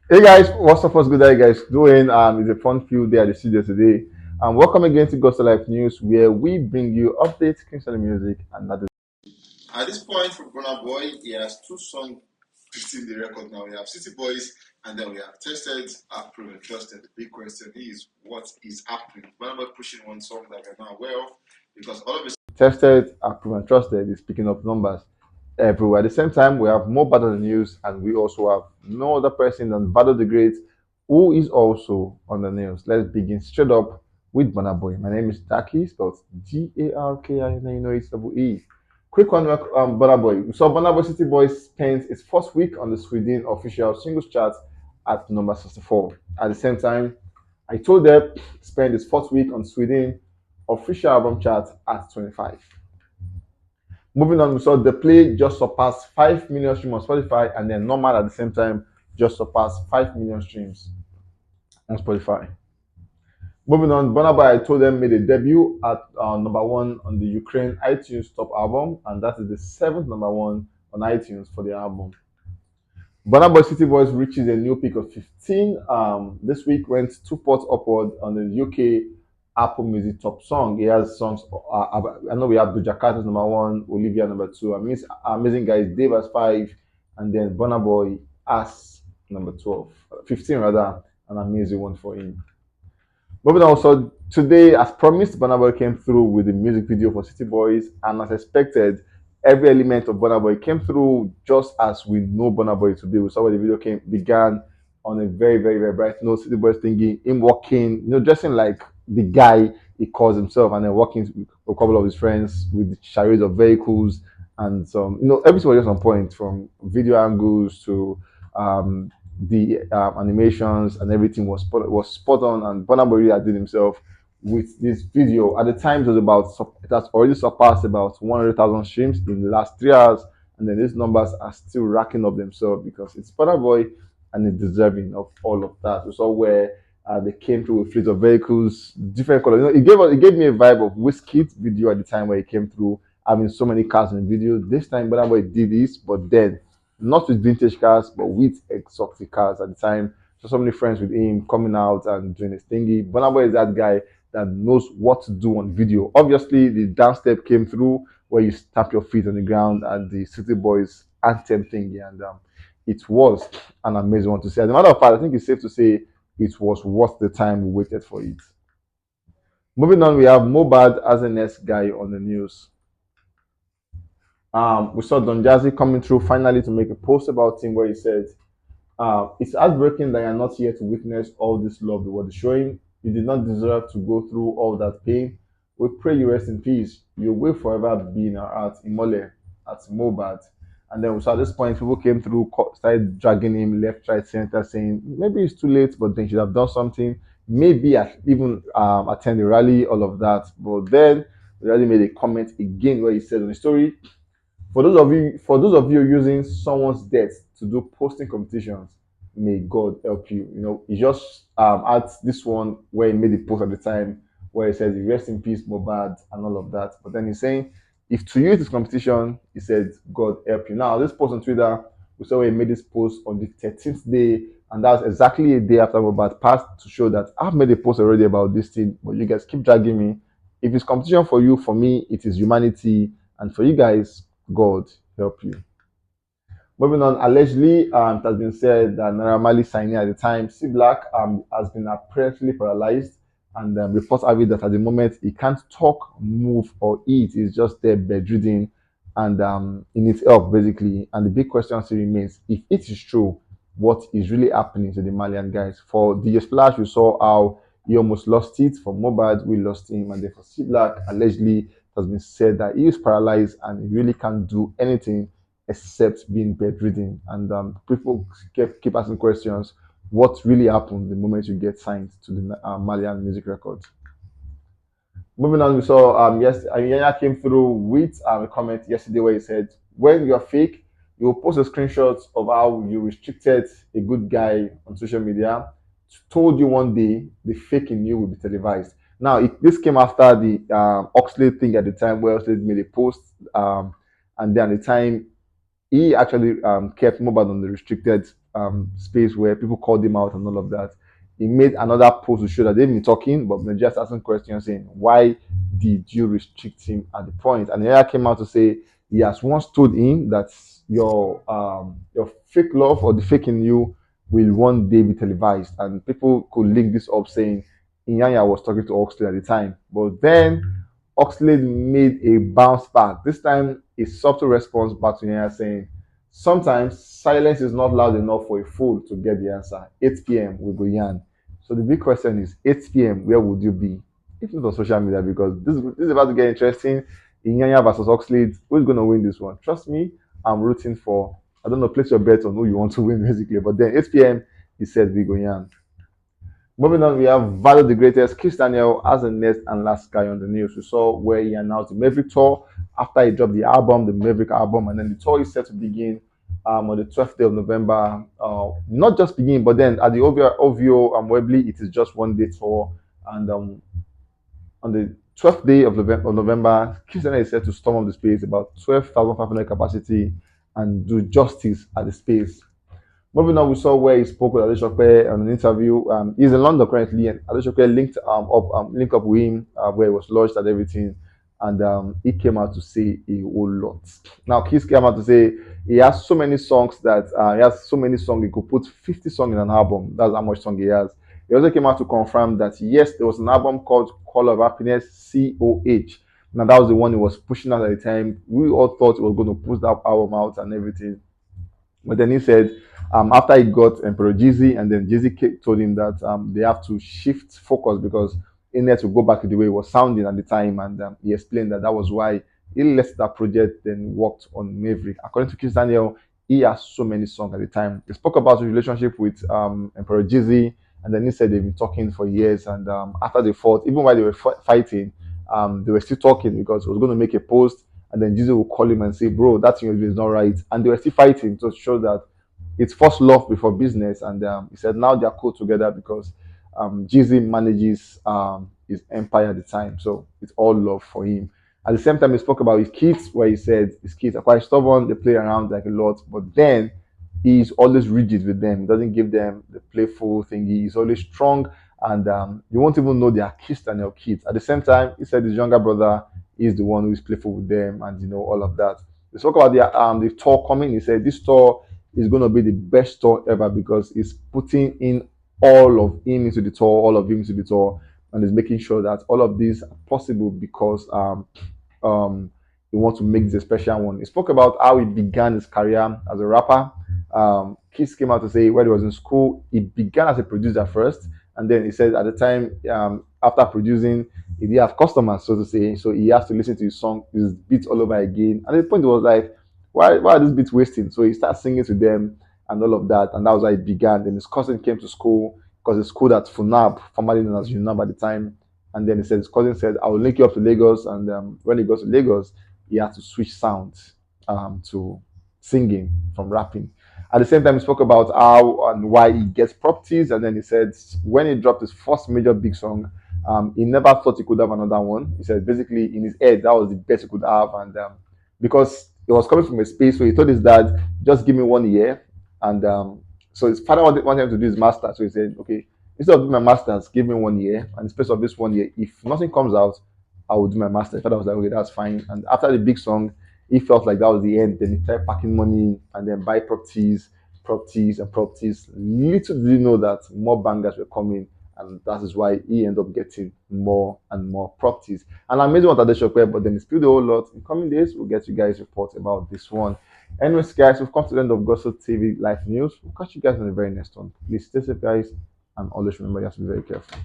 Hey guys, what's up? What's good? How you guys doing? It's a fun few day at the studio today. Welcome again to Gospel Life News, where we bring you updates, Christian music, and that. At this point, for Burna Boy, he has two songs beating the record now. We have City Boys and then we have Tested, Approved, and Trusted. The big question is what is happening? Burna Boy pushing one song that we're not aware of because all of a Tested, approved, and trusted is picking up numbers everywhere. At the same time, we have more Battle the News, and we also have no other person than Battle the Great, who is also on the news. Let's begin straight up with Burna Boy. My name is Taki, spelled Garki, and you know it's double E. Quick one, Burna Boy. So Burna Boy City Boy spent its first week on the Sweden official singles chart at number 64. At the same time, I told them spend its fourth week on Sweden official album chart at 25. Moving on, we saw the play just surpassed 5 million streams on Spotify, and then normal at the same time just surpassed 5 million streams on Spotify. Moving on, Burna Boy, I told them, made a debut at number one on the Ukraine iTunes top album, and that is the seventh number one on iTunes for the album. Burna Boy City Boys reaches a new peak of 15. This week went two spots upward on the UK Apple Music top song. He has songs. I know we have Doja Cat as number one, Olivia number two. Amazing Guys, Dave as five, and then Burna Boy as number 12, 15 rather, an amazing one for him. Moving on, so today, as promised, Burna Boy came through with the music video for City Boys, and as expected, every element of Burna Boy came through just as we know Burna Boy to be. We saw where the video began on a very, very, very bright note. City Boys thinking him walking, dressing like the guy he calls himself, and then walking with a couple of his friends with chariots of vehicles and some, everything was just on point from video angles to the animations and everything was spot on, and Burna Boy really did himself with this video. At the time, it has already surpassed about 100,000 streams in the last 3 hours, and then these numbers are still racking up themselves because it's Burna Boy and it's deserving of all of that. We saw where they came through with fleet of vehicles, different colors. It gave me a vibe of Wizkid's video at the time where he came through having so many cars in the video. This time, Burna Boy did this, but then not with vintage cars, but with exotic cars at the time. So many friends with him coming out and doing his thingy. Burna Boy is that guy that knows what to do on video. Obviously, the dance step came through where you stamp your feet on the ground and the City Boys anthem thingy, and it was an amazing one to see. As a matter of fact, I think it's safe to say it was worth the time we waited for it. Moving on, we have Mohbad as the next guy on the news. We saw Don Jazzy coming through finally to make a post about him where he said, it's heartbreaking that you're not here to witness all this love the world is showing. You did not deserve to go through all that pain. We pray you rest in peace. You will forever be in our hearts. Imole at Mohbad. And then so at this point, people came through, started dragging him left, right, center, saying maybe it's too late, but then he should have done something. Maybe even attend the rally, all of that. But then he already made a comment again where he said on the story, for those of you using someone's death to do posting competitions, may God help you. He just had this one where he made the post at the time where he says rest in peace, Mohbad, and all of that. But then he's saying, if to you it is competition, he said, God help you. Now, this post on Twitter, we saw where he made this post on the 13th day, and that was exactly a day after Mohbad passed to show that I've made a post already about this thing, but you guys keep dragging me. If it's competition for you, for me, it is humanity, and for you guys, God help you. Moving on, allegedly, it has been said that Naira Marley signing at the time, C Black, has been apparently paralyzed, and reports have it that at the moment he can't talk, move, or eat. He's just there bedridden, and he needs help basically. And the big question still remains: if it is true, what is really happening to the Malian guys? For DJ Splash, we saw how he almost lost it. For Mobad, we lost him, and then for C Black, allegedly, it has been said that he is paralyzed and he really can't do anything except being bedridden. And people keep asking questions: what really happened the moment you get signed to the Malian music records? Moving on, we saw yes, Iyanya came through with a comment yesterday where he said, "When you're fake, you will post a screenshot of how you restricted a good guy on social media. Told you one day the fake in you will be televised." Now, this came after the Oxlade thing at the time where Oxlade made a post, and then at the time he actually kept Mohbad on the restricted space where people called him out and all of that. He made another post to show that they've been talking, but they're just asking questions saying, why did you restrict him at the point? And Yaya came out to say he has once told him that your fake love or the fake in you will one day be televised, and people could link this up saying Iyanya was talking to Oxlade at the time. But then Oxlade made a bounce back. This time, a subtle response back to Iyanya saying, sometimes silence is not loud enough for a fool to get the answer. 8 p.m. we go yarn. So the big question is 8 p.m. where would you be? If not on social media, because this is about to get interesting. Iyanya versus Oxlade. Who's going to win this one? Trust me, I'm rooting for, I don't know, place your bet on who you want to win basically. But then 8 p.m. he said we go yarn. Moving on, we have Valor the Greatest. Kizz Daniel as the next and last guy on the news. We saw where he announced the Maverick tour after he dropped the album, the Maverick album, and then the tour is set to begin on the 12th day of November. Not just begin, but then at the OVO Wembley, it is just one day tour. And on the 12th day of November, Kizz Daniel is set to storm up the space, about 12,500 capacity, and do justice at the space. Moving on, we saw where he spoke with Adesope on an interview. He's in London currently, and Adesope linked up with him where he was lodged and everything, and he came out to say a whole lot. Now, Kiss came out to say he has so many songs that he has so many songs he could put 50 songs in an album. That's how much song he has. He also came out to confirm that yes, there was an album called Call of Happiness (COH). Now that was the one he was pushing out at the time. We all thought he was going to push that album out and everything. But then he said, after he got Emperor Jizzy, and then Jizzy told him that they have to shift focus because he needed to go back to the way it was sounding at the time. And he explained that that was why he left that project, then worked on Maverick. According to Kizz Daniel, he has so many songs at the time. He spoke about his relationship with Emperor Jizzy, and then he said they've been talking for years. And after they fought, even while they were fighting, they were still talking because he was going to make a post, and then Jesus will call him and say, "Bro, that thing is not right." And they were still fighting to show that it's first love before business. And he said now they're cool together because Jeezy manages his empire at the time, so it's all love for him. At the same time, he spoke about his kids, where he said his kids are quite stubborn, they play around like a lot, but then he's always rigid with them. He doesn't give them the playful thingy. He's always strong, and you won't even know they are Kizz Daniel kids. At the same time, he said his younger brother is the one who is playful with them, and all of that. He spoke about the tour coming. He said this tour is going to be the best tour ever because he's putting in all of him into the tour, all of him into the tour, and is making sure that all of these are possible because he wants to make this a special one. He spoke about how he began his career as a rapper. Kiss came out to say when he was in school, he began as a producer first, and then he said at the time after producing, he didn't have customers, so to say, so he has to listen to his song, his beats all over again. And at the point, it was like, why are these beats wasting? So he started singing to them and all of that, and that was how it began. Then his cousin came to school because he schooled at FUNAB, formerly known as UNAB at the time. And then he said his cousin said, "I will link you up to Lagos." And when he goes to Lagos, he had to switch sounds to singing from rapping. At the same time, he spoke about how and why he gets properties, and then he said when he dropped his first major big song, he never thought he could have another one. He said basically in his head that was the best he could have, and because it was coming from a space where he told his dad, "Just give me 1 year," and so his father wanted him to do his master, so he said, "Okay, instead of doing my masters, give me 1 year, and in the space of this 1 year, if nothing comes out, I will do my master." His father was like, "Okay, that's fine." And after the big song, he felt like that was the end. Then he started packing money and then buy properties, properties, and properties. Little did he know that more bangers were coming, and that is why he ended up getting more and more properties. And amazing what Adeshope, but then he spilled a whole lot. In coming days, we'll get you guys reports about this one. Anyways, guys, we've come to the end of Gossip TV Live News. We'll catch you guys in the very next one. Please stay safe, guys, and always remember you have to be very careful.